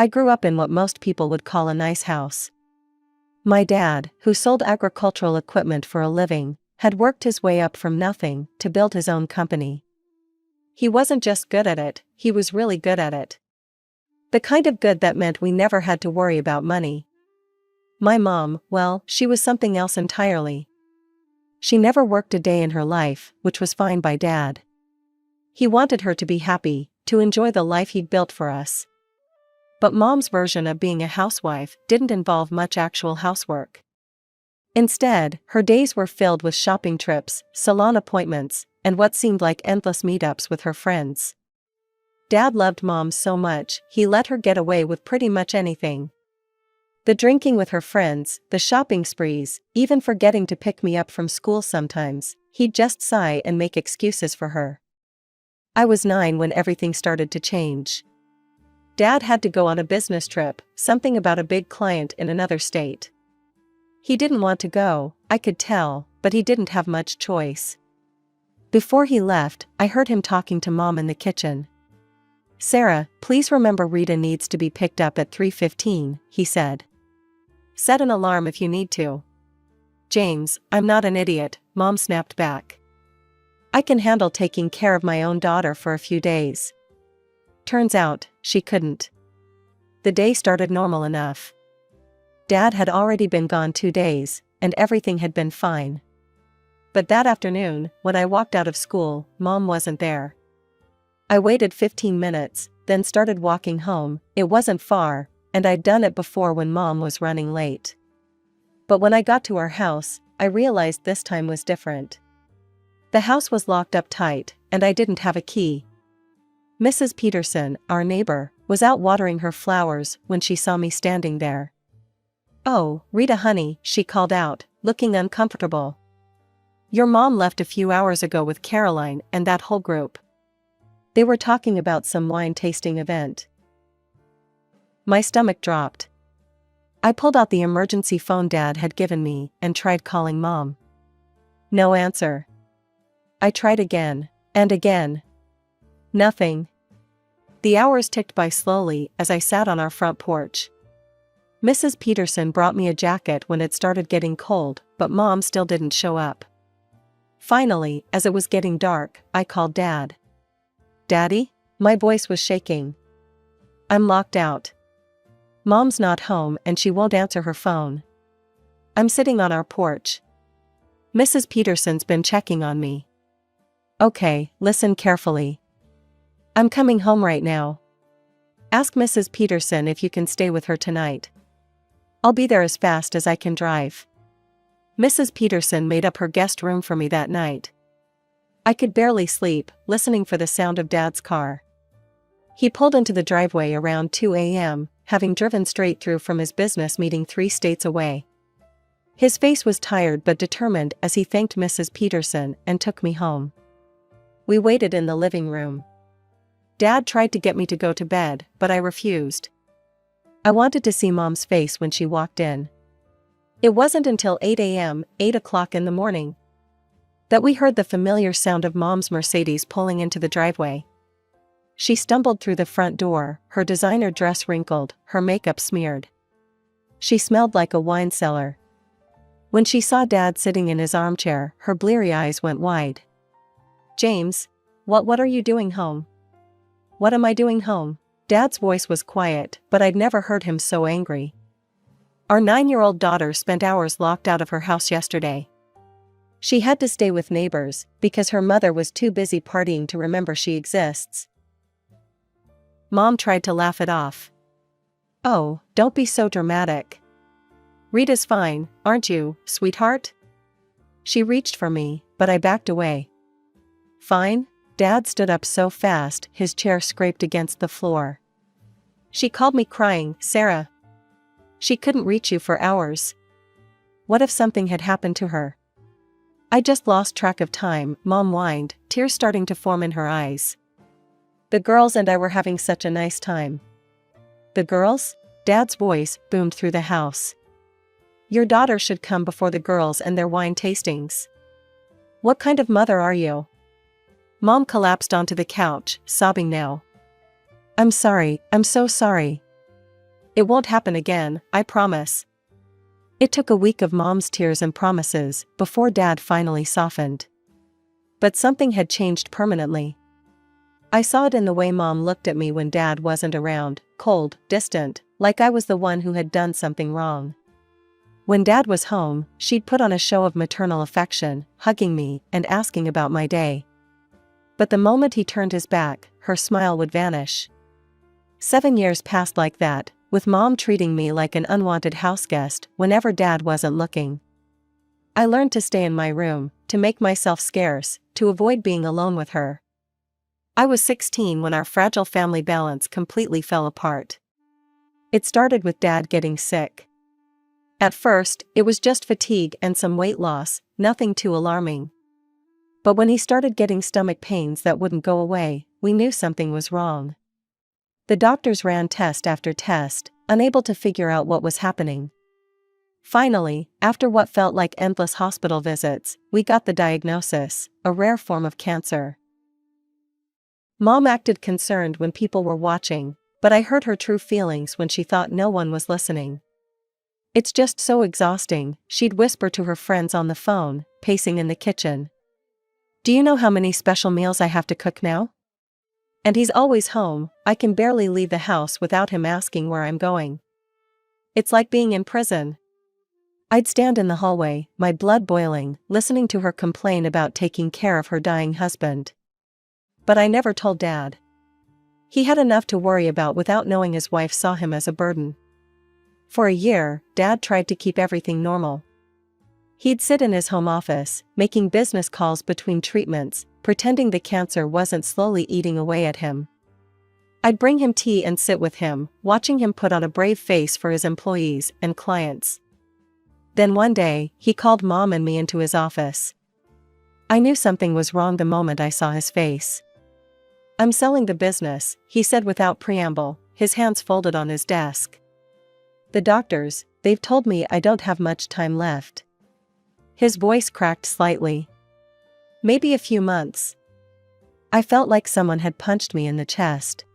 I grew up in what most people would call a nice house. My dad, who sold agricultural equipment for a living, had worked his way up from nothing to build his own company. He wasn't just good at it, he was really good at it. The kind of good that meant we never had to worry about money. My mom, well, she was something else entirely. She never worked a day in her life, which was fine by Dad. He wanted her to be happy, to enjoy the life he'd built for us. But Mom's version of being a housewife didn't involve much actual housework. Instead, her days were filled with shopping trips, salon appointments, and what seemed like endless meetups with her friends. Dad loved Mom so much, he let her get away with pretty much anything. The drinking with her friends, the shopping sprees, even forgetting to pick me up from school sometimes, he'd just sigh and make excuses for her. I was 9 when everything started to change. Dad had to go on a business trip, something about a big client in another state. He didn't want to go, I could tell, but he didn't have much choice. Before he left, I heard him talking to Mom in the kitchen. "Sarah, please remember Rita needs to be picked up at 3:15, he said. "Set an alarm if you need to." "James, I'm not an idiot," Mom snapped back. "I can handle taking care of my own daughter for a few days." Turns out, she couldn't. The day started normal enough. Dad had already been gone 2 days, and everything had been fine. But that afternoon, when I walked out of school, Mom wasn't there. I waited 15 minutes, then started walking home. It wasn't far, and I'd done it before when Mom was running late. But when I got to our house, I realized this time was different. The house was locked up tight, and I didn't have a key. Mrs. Peterson, our neighbor, was out watering her flowers when she saw me standing there. "Oh, Rita honey," she called out, looking uncomfortable. "Your mom left a few hours ago with Caroline and that whole group. They were talking about some wine tasting event." My stomach dropped. I pulled out the emergency phone Dad had given me and tried calling Mom. No answer. I tried again, and again. Nothing. The hours ticked by slowly as I sat on our front porch. Mrs. Peterson brought me a jacket when it started getting cold, but Mom still didn't show up. Finally, as it was getting dark, I called Dad. "Daddy?" My voice was shaking. "I'm locked out. Mom's not home and she won't answer her phone. I'm sitting on our porch. Mrs. Peterson's been checking on me." "Okay, listen carefully. I'm coming home right now. Ask Mrs. Peterson if you can stay with her tonight. I'll be there as fast as I can drive." Mrs. Peterson made up her guest room for me that night. I could barely sleep, listening for the sound of Dad's car. He pulled into the driveway around 2 a.m., having driven straight through from his business meeting 3 states away. His face was tired but determined as he thanked Mrs. Peterson and took me home. We waited in the living room. Dad tried to get me to go to bed, but I refused. I wanted to see Mom's face when she walked in. It wasn't until 8 a.m., 8 o'clock in the morning, that we heard the familiar sound of Mom's Mercedes pulling into the driveway. She stumbled through the front door, her designer dress wrinkled, her makeup smeared. She smelled like a wine cellar. When she saw Dad sitting in his armchair, her bleary eyes went wide. "James, what are you doing home?" "What am I doing home?" Dad's voice was quiet, but I'd never heard him so angry. "Our 9-year-old daughter spent hours locked out of her house yesterday. She had to stay with neighbors because her mother was too busy partying to remember she exists." Mom tried to laugh it off. "Oh, don't be so dramatic. Rita's fine, aren't you, sweetheart?" She reached for me, but I backed away. "Fine?" Dad stood up so fast his chair scraped against the floor. "She called me crying, Sarah. She couldn't reach you for hours. What if something had happened to her?" "I just lost track of time," Mom whined, tears starting to form in her eyes. "The girls and I were having such a nice time." "The girls?" Dad's voice boomed through the house. "Your daughter should come before the girls and their wine tastings. What kind of mother are you?" Mom collapsed onto the couch, sobbing now. I'm so sorry." It won't happen again, I promise. It took a week of Mom's tears and promises before Dad finally softened. But something had changed permanently. I saw it in the way Mom looked at me when Dad wasn't around, cold, distant, like I was the one who had done something wrong. When Dad was home, she'd put on a show of maternal affection, hugging me and asking about my day. But the moment he turned his back, her smile would vanish. 7 years passed like that, with Mom treating me like an unwanted houseguest whenever Dad wasn't looking. I learned to stay in my room, to make myself scarce, to avoid being alone with her. I was 16 when our fragile family balance completely fell apart. It started with Dad getting sick. At first, it was just fatigue and some weight loss, nothing too alarming. But when he started getting stomach pains that wouldn't go away, we knew something was wrong. The doctors ran test after test, unable to figure out what was happening. Finally, after what felt like endless hospital visits, we got the diagnosis, a rare form of cancer. Mom acted concerned when people were watching, but I heard her true feelings when she thought no one was listening. It's just so exhausting, she'd whisper to her friends on the phone, pacing in the kitchen. Do you know how many special meals I have to cook now? And he's always home, I can barely leave the house without him asking where I'm going. It's like being in prison. I'd stand in the hallway, my blood boiling, listening to her complain about taking care of her dying husband. But I never told Dad. He had enough to worry about without knowing his wife saw him as a burden. For a year, Dad tried to keep everything normal. He'd sit in his home office, making business calls between treatments, pretending the cancer wasn't slowly eating away at him. I'd bring him tea and sit with him, watching him put on a brave face for his employees and clients. Then one day, he called Mom and me into his office. I knew something was wrong the moment I saw his face. I'm selling the business, he said without preamble, his hands folded on his desk. The doctors, they've told me I don't have much time left. His voice cracked slightly. Maybe a few months. I felt like someone had punched me in the chest.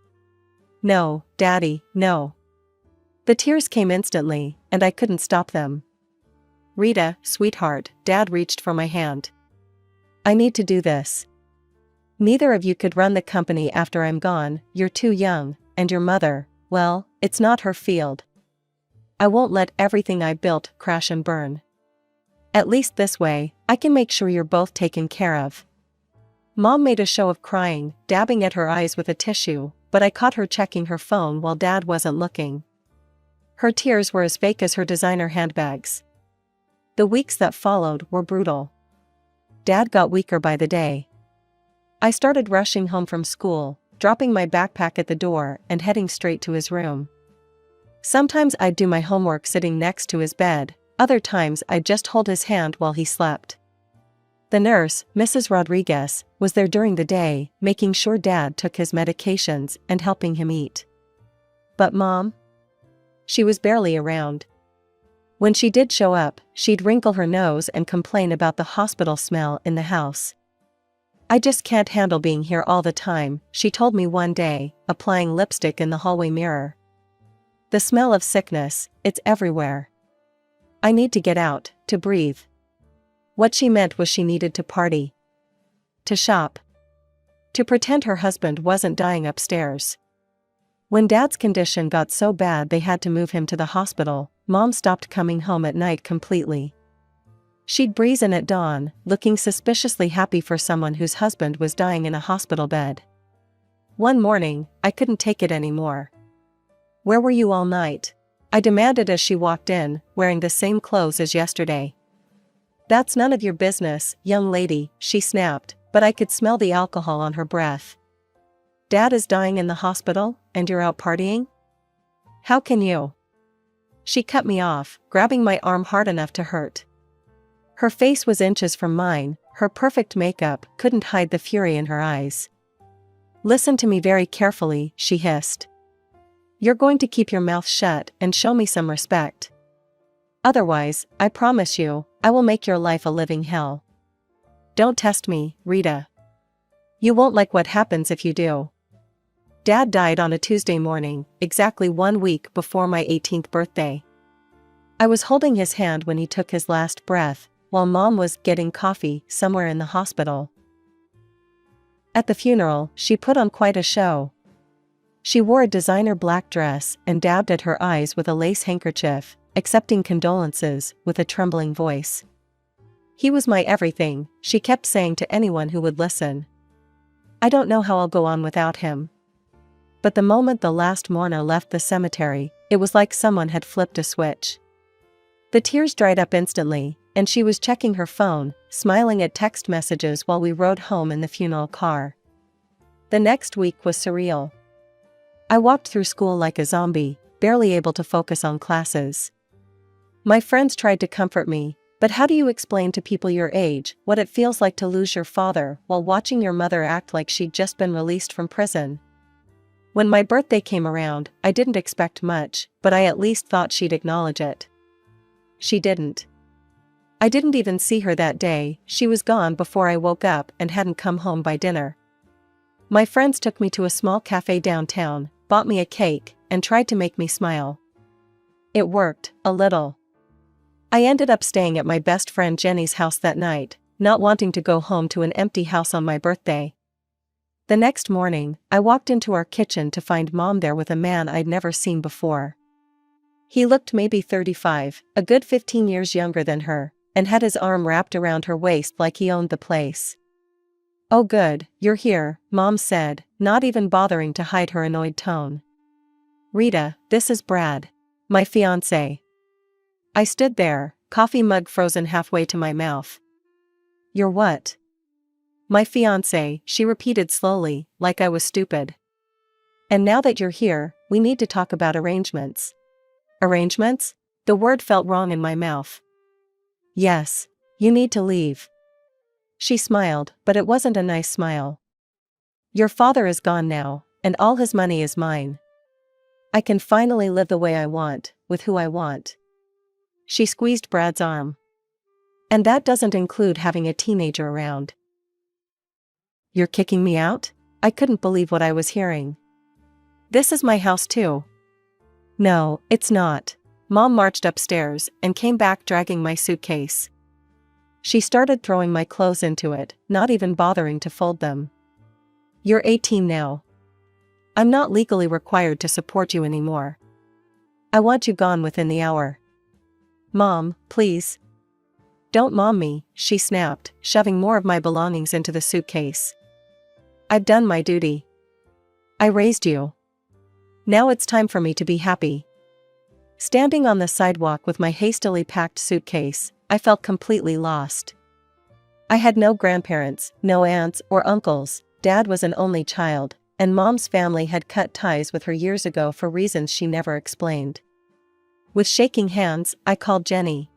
No, Daddy, no. The tears came instantly, and I couldn't stop them. Rita, sweetheart, Dad reached for my hand. I need to do this. Neither of you could run the company after I'm gone, you're too young, and your mother, well, it's not her field. I won't let everything I built crash and burn. At least this way, I can make sure you're both taken care of. Mom made a show of crying, dabbing at her eyes with a tissue, but I caught her checking her phone while Dad wasn't looking. Her tears were as fake as her designer handbags. The weeks that followed were brutal. Dad got weaker by the day. I started rushing home from school, dropping my backpack at the door and heading straight to his room. Sometimes I'd do my homework sitting next to his bed, other times I'd just hold his hand while he slept. The nurse, Mrs. Rodriguez, was there during the day, making sure Dad took his medications and helping him eat. But Mom? She was barely around. When she did show up, she'd wrinkle her nose and complain about the hospital smell in the house. I just can't handle being here all the time, she told me one day, applying lipstick in the hallway mirror. The smell of sickness, it's everywhere. I need to get out, to breathe. What she meant was she needed to party. To shop. To pretend her husband wasn't dying upstairs. When Dad's condition got so bad they had to move him to the hospital, Mom stopped coming home at night completely. She'd breeze in at dawn, looking suspiciously happy for someone whose husband was dying in a hospital bed. One morning, I couldn't take it anymore. Where were you all night? I demanded as she walked in, wearing the same clothes as yesterday. That's none of your business, young lady, she snapped, but I could smell the alcohol on her breath. Dad is dying in the hospital, and you're out partying? How can you? She cut me off, grabbing my arm hard enough to hurt. Her face was inches from mine, her perfect makeup couldn't hide the fury in her eyes. Listen to me very carefully, she hissed. You're going to keep your mouth shut and show me some respect. Otherwise, I promise you, I will make your life a living hell. Don't test me, Rita. You won't like what happens if you do. Dad died on a Tuesday morning, exactly 1 week before my 18th birthday. I was holding his hand when he took his last breath, while Mom was getting coffee somewhere in the hospital. At the funeral, she put on quite a show. She wore a designer black dress and dabbed at her eyes with a lace handkerchief, accepting condolences with a trembling voice. "He was my everything," she kept saying to anyone who would listen. "I don't know how I'll go on without him." But the moment the last mourner left the cemetery, it was like someone had flipped a switch. The tears dried up instantly, and she was checking her phone, smiling at text messages while we rode home in the funeral car. The next week was surreal. I walked through school like a zombie, barely able to focus on classes. My friends tried to comfort me, but how do you explain to people your age what it feels like to lose your father while watching your mother act like she'd just been released from prison? When my birthday came around, I didn't expect much, but I at least thought she'd acknowledge it. She didn't. I didn't even see her that day. She was gone before I woke up and hadn't come home by dinner. My friends took me to a small cafe downtown, bought me a cake, and tried to make me smile. It worked, a little. I ended up staying at my best friend Jenny's house that night, not wanting to go home to an empty house on my birthday. The next morning, I walked into our kitchen to find Mom there with a man I'd never seen before. He looked maybe 35, a good 15 years younger than her, and had his arm wrapped around her waist like he owned the place. "Oh good, you're here," Mom said, not even bothering to hide her annoyed tone. "Rita, this is Brad. My fiance." I stood there, coffee mug frozen halfway to my mouth. "You're what?" "My fiance," she repeated slowly, like I was stupid. "And now that you're here, we need to talk about arrangements." "Arrangements?" The word felt wrong in my mouth. "Yes. You need to leave." She smiled, but it wasn't a nice smile. "Your father is gone now, and all his money is mine. I can finally live the way I want, with who I want." She squeezed Brad's arm. "And that doesn't include having a teenager around." "You're kicking me out?" I couldn't believe what I was hearing. "This is my house too." "No, it's not." Mom marched upstairs and came back dragging my suitcase. She started throwing my clothes into it, not even bothering to fold them. "You're 18 now. I'm not legally required to support you anymore. I want you gone within the hour." "Mom, please." "Don't mom me," she snapped, shoving more of my belongings into the suitcase. "I've done my duty. I raised you. Now it's time for me to be happy." Standing on the sidewalk with my hastily packed suitcase, I felt completely lost. I had no grandparents, no aunts or uncles. Dad was an only child, and Mom's family had cut ties with her years ago for reasons she never explained. With shaking hands, I called Jenny.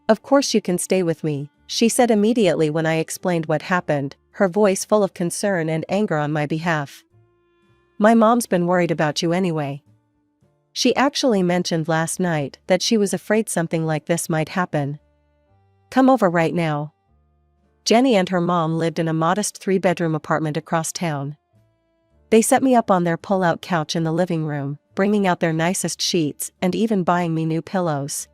"Of course you can stay with me," she said immediately when I explained what happened, her voice full of concern and anger on my behalf. "My mom's been worried about you anyway. She actually mentioned last night that she was afraid something like this might happen. Come over right now." Jenny and her mom lived in a modest 3-bedroom apartment across town. They set me up on their pull-out couch in the living room, bringing out their nicest sheets and even buying me new pillows.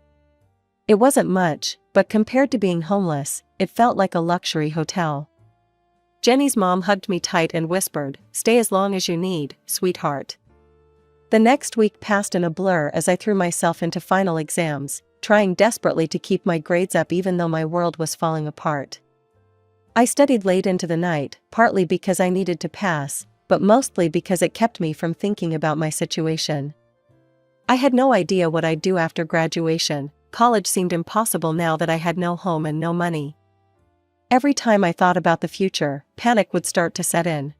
It wasn't much, but compared to being homeless, it felt like a luxury hotel. Jenny's mom hugged me tight and whispered, "Stay as long as you need, sweetheart." The next week passed in a blur as I threw myself into final exams, trying desperately to keep my grades up even though my world was falling apart. I studied late into the night, partly because I needed to pass, but mostly because it kept me from thinking about my situation. I had no idea what I'd do after graduation. College seemed impossible now that I had no home and no money. Every time I thought about the future, panic would start to set in.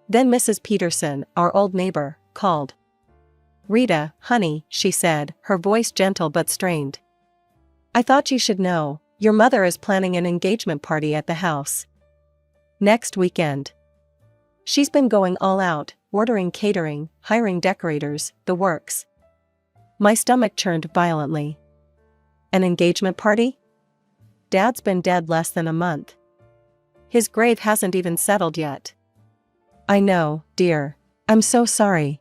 Then Mrs. Peterson, our old neighbor, called. "Rita, honey," she said, her voice gentle but strained. "I thought you should know, your mother is planning an engagement party at the house. Next weekend. She's been going all out, ordering catering, hiring decorators, the works." My stomach churned violently. An engagement party? Dad's been dead less than a month. His grave hasn't even settled yet. I know, dear. I'm so sorry.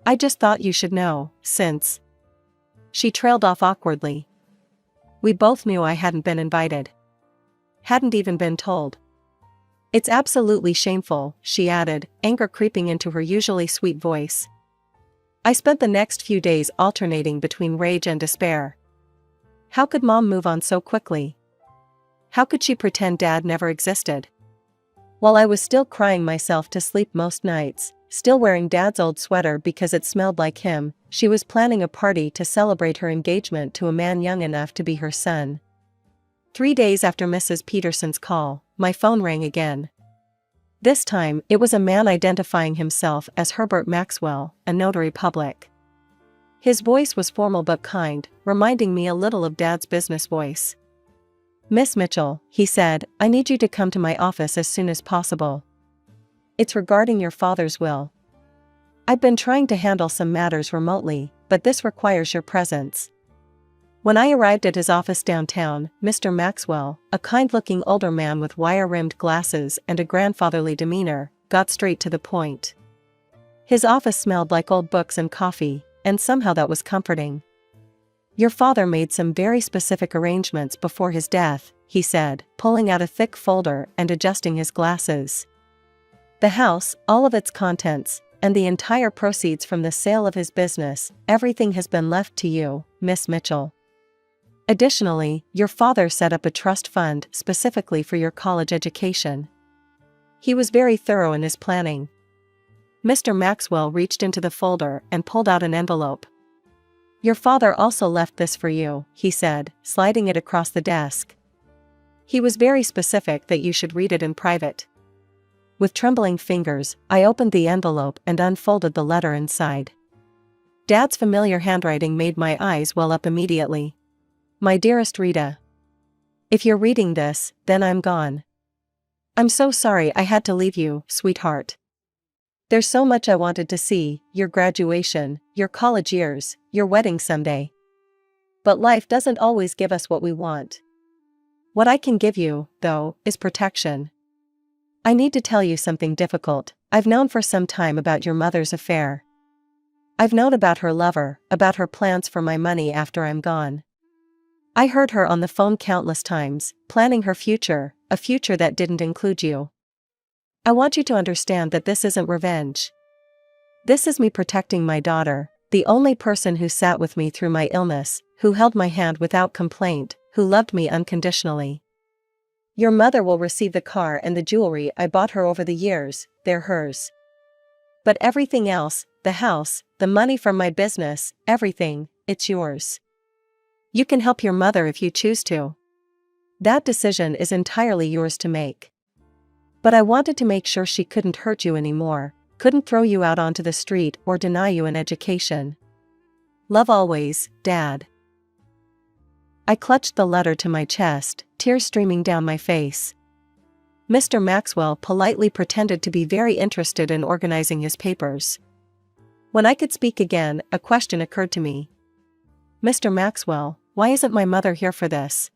I just thought you should know, since. She trailed off awkwardly. We both knew I hadn't been invited. Hadn't even been told. It's absolutely shameful, she added, anger creeping into her usually sweet voice. I spent the next few days alternating between rage and despair. How could Mom move on so quickly? How could she pretend Dad never existed? While I was still crying myself to sleep most nights, still wearing Dad's old sweater because it smelled like him, she was planning a party to celebrate her engagement to a man young enough to be her son. 3 days after Mrs. Peterson's call, my phone rang again. This time, it was a man identifying himself as Herbert Maxwell, a notary public. His voice was formal but kind, reminding me a little of Dad's business voice. Miss Mitchell, he said, I need you to come to my office as soon as possible. It's regarding your father's will. I've been trying to handle some matters remotely, but this requires your presence. When I arrived at his office downtown, Mr. Maxwell, a kind-looking older man with wire-rimmed glasses and a grandfatherly demeanor, got straight to the point. His office smelled like old books and coffee, and somehow that was comforting. Your father made some very specific arrangements before his death, he said, pulling out a thick folder and adjusting his glasses. The house, all of its contents, and the entire proceeds from the sale of his business, everything has been left to you, Miss Mitchell. Additionally, your father set up a trust fund specifically for your college education. He was very thorough in his planning. Mr. Maxwell reached into the folder and pulled out an envelope. Your father also left this for you, he said, sliding it across the desk. He was very specific that you should read it in private. With trembling fingers, I opened the envelope and unfolded the letter inside. Dad's familiar handwriting made my eyes well up immediately. My dearest Rita. If you're reading this, then I'm gone. I'm so sorry I had to leave you, sweetheart. There's so much I wanted to see, your graduation, your college years, your wedding someday. But life doesn't always give us what we want. What I can give you, though, is protection. I need to tell you something difficult. I've known for some time about your mother's affair. I've known about her lover, about her plans for my money after I'm gone. I heard her on the phone countless times, planning her future, a future that didn't include you. I want you to understand that this isn't revenge. This is me protecting my daughter, the only person who sat with me through my illness, who held my hand without complaint, who loved me unconditionally. Your mother will receive the car and the jewelry I bought her over the years, they're hers. But everything else, the house, the money from my business, everything, it's yours. You can help your mother if you choose to. That decision is entirely yours to make. But I wanted to make sure she couldn't hurt you anymore, couldn't throw you out onto the street or deny you an education. Love always, Dad. I clutched the letter to my chest, tears streaming down my face. Mr. Maxwell politely pretended to be very interested in organizing his papers. When I could speak again, a question occurred to me. Mr. Maxwell, why isn't my mother here for this?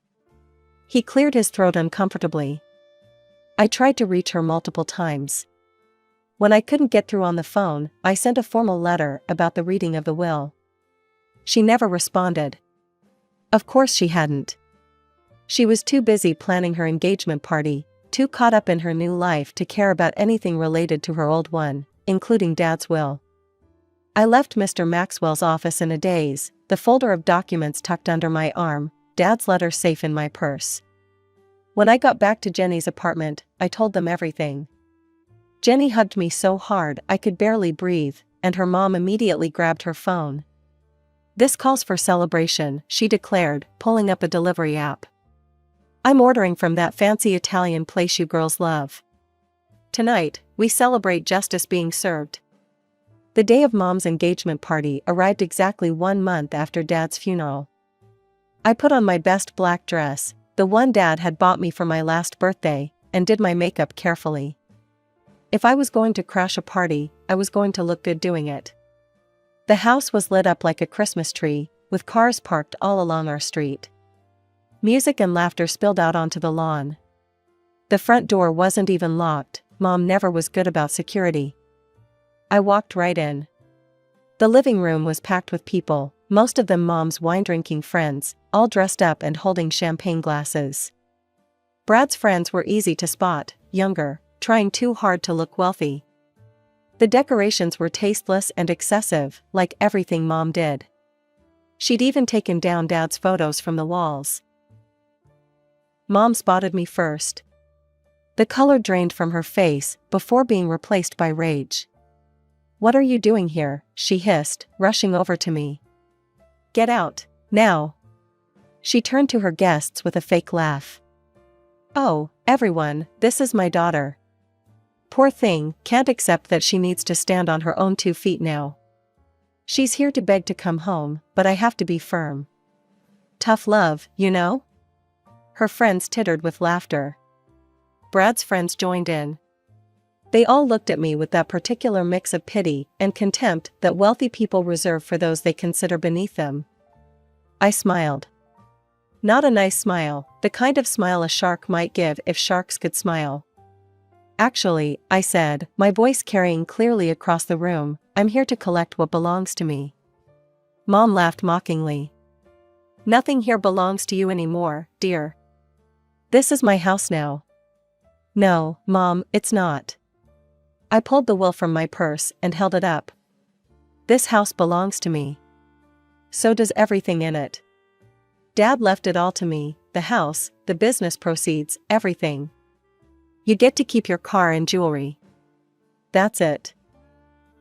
He cleared his throat uncomfortably. I tried to reach her multiple times. When I couldn't get through on the phone, I sent a formal letter about the reading of the will. She never responded. Of course she hadn't. She was too busy planning her engagement party, too caught up in her new life to care about anything related to her old one, including Dad's will. I left Mr. Maxwell's office in a daze, the folder of documents tucked under my arm, Dad's letter safe in my purse. When I got back to Jenny's apartment, I told them everything. Jenny hugged me so hard I could barely breathe, and her mom immediately grabbed her phone. This calls for celebration, she declared, pulling up a delivery app. I'm ordering from that fancy Italian place you girls love. Tonight, we celebrate justice being served. The day of Mom's engagement party arrived exactly 1 month after Dad's funeral. I put on my best black dress, the one Dad had bought me for my last birthday, and did my makeup carefully. If I was going to crash a party, I was going to look good doing it. The house was lit up like a Christmas tree, with cars parked all along our street. Music and laughter spilled out onto the lawn. The front door wasn't even locked, Mom never was good about security. I walked right in. The living room was packed with people, most of them Mom's wine-drinking friends, all dressed up and holding champagne glasses. Brad's friends were easy to spot, younger, trying too hard to look wealthy. The decorations were tasteless and excessive, like everything Mom did. She'd even taken down Dad's photos from the walls. Mom spotted me first. The color drained from her face before being replaced by rage. "What are you doing here?" she hissed, rushing over to me. "Get out, now." She turned to her guests with a fake laugh. "Oh, everyone, this is my daughter. Poor thing, can't accept that she needs to stand on her own 2 feet now. She's here to beg to come home, but I have to be firm. Tough love, you know?" Her friends tittered with laughter. Brad's friends joined in. They all looked at me with that particular mix of pity and contempt that wealthy people reserve for those they consider beneath them. I smiled. Not a nice smile, the kind of smile a shark might give if sharks could smile. "Actually," I said, my voice carrying clearly across the room, "I'm here to collect what belongs to me." Mom laughed mockingly. "Nothing here belongs to you anymore, dear. This is my house now." "No, Mom, it's not." I pulled the will from my purse and held it up. "This house belongs to me. So does everything in it. Dad left it all to me, the house, the business proceeds, everything. You get to keep your car and jewelry. That's it."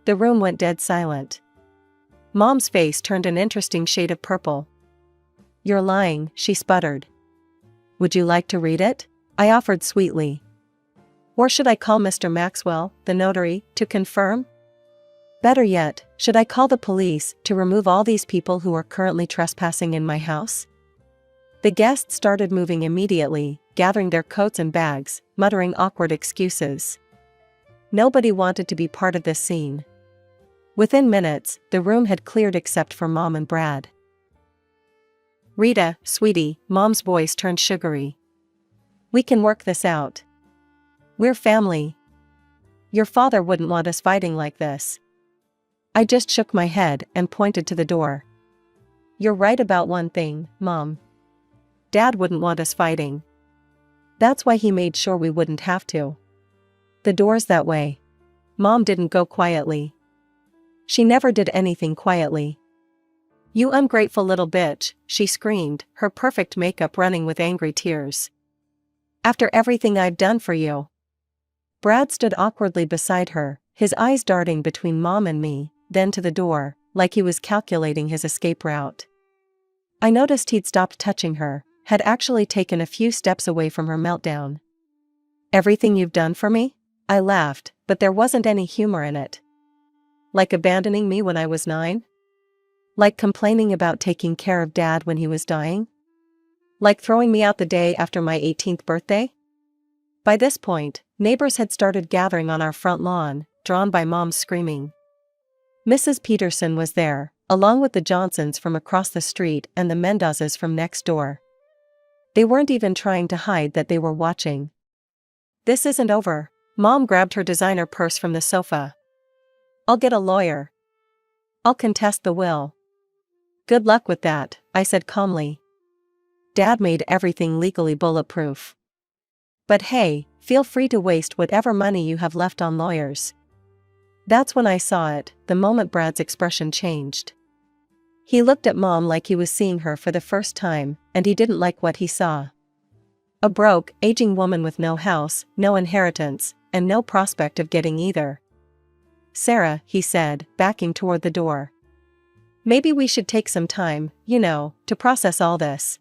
The room went dead silent. Mom's face turned an interesting shade of purple. "You're lying," she sputtered. "Would you like to read it?" I offered sweetly. "Or should I call Mr. Maxwell, the notary, to confirm? Better yet, should I call the police to remove all these people who are currently trespassing in my house?" The guests started moving immediately, gathering their coats and bags, muttering awkward excuses. Nobody wanted to be part of this scene. Within minutes, the room had cleared except for Mom and Brad. "Rita, sweetie," Mom's voice turned sugary. "We can work this out. We're family. Your father wouldn't want us fighting like this." I just shook my head and pointed to the door. "You're right about one thing, Mom. Dad wouldn't want us fighting. That's why he made sure we wouldn't have to. The door's that way." Mom didn't go quietly. She never did anything quietly. "You ungrateful little bitch," she screamed, her perfect makeup running with angry tears. "After everything I've done for you." Brad stood awkwardly beside her, his eyes darting between Mom and me, then to the door, like he was calculating his escape route. I noticed he'd stopped touching her, had actually taken a few steps away from her meltdown. "Everything you've done for me?" I laughed, but there wasn't any humor in it. "Like abandoning me when I was 9? Like complaining about taking care of Dad when he was dying? Like throwing me out the day after my 18th birthday?" By this point, neighbors had started gathering on our front lawn, drawn by Mom's screaming. Mrs. Peterson was there, along with the Johnsons from across the street and the Mendozas from next door. They weren't even trying to hide that they were watching. "This isn't over." Mom grabbed her designer purse from the sofa. "I'll get a lawyer. I'll contest the will." "Good luck with that," I said calmly. Dad made everything legally bulletproof. "But hey, feel free to waste whatever money you have left on lawyers." That's when I saw it, the moment Brad's expression changed. He looked at Mom like he was seeing her for the first time, and he didn't like what he saw. A broke, aging woman with no house, no inheritance, and no prospect of getting either. "Sarah," he said, backing toward the door. "Maybe we should take some time, to process all this."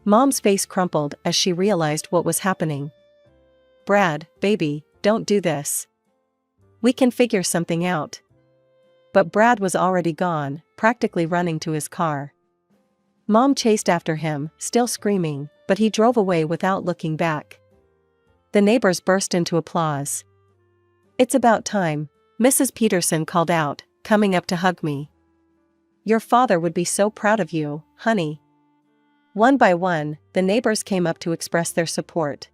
Mom's face crumpled as she realized what was happening. "Brad, baby, don't do this. We can figure something out." But Brad was already gone, practically running to his car. Mom chased after him, still screaming, but he drove away without looking back. The neighbors burst into applause. "It's about time," Mrs. Peterson called out, coming up to hug me. "Your father would be so proud of you, honey." One by one, the neighbors came up to express their support.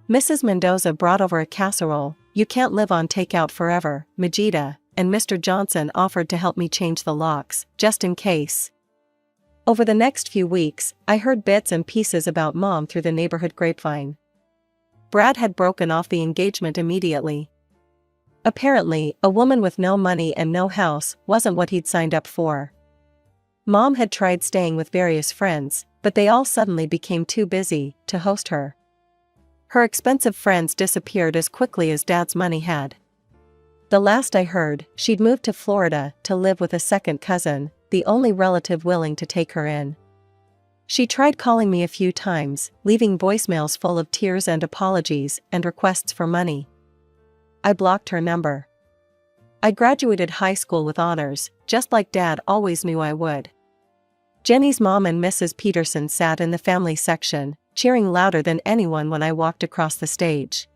Mrs. Mendoza brought over a casserole. "You can't live on takeout forever, Majida," and Mr. Johnson offered to help me change the locks, just in case. Over the next few weeks, I heard bits and pieces about Mom through the neighborhood grapevine. Brad had broken off the engagement immediately. Apparently, a woman with no money and no house wasn't what he'd signed up for. Mom had tried staying with various friends, but they all suddenly became too busy to host her. Her expensive friends disappeared as quickly as Dad's money had. The last I heard, she'd moved to Florida to live with a second cousin, the only relative willing to take her in. She tried calling me a few times, leaving voicemails full of tears and apologies and requests for money. I blocked her number. I graduated high school with honors, just like Dad always knew I would. Jenny's mom and Mrs. Peterson sat in the family section, cheering louder than anyone when I walked across the stage.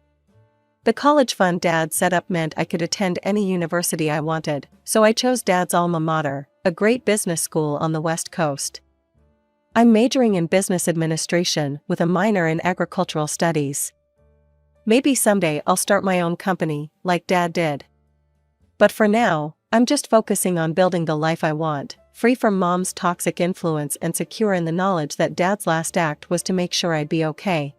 The college fund Dad set up meant I could attend any university I wanted, so I chose Dad's alma mater, a great business school on the West Coast. I'm majoring in business administration with a minor in agricultural studies. Maybe someday I'll start my own company, like Dad did. But for now, I'm just focusing on building the life I want, free from Mom's toxic influence and secure in the knowledge that Dad's last act was to make sure I'd be okay.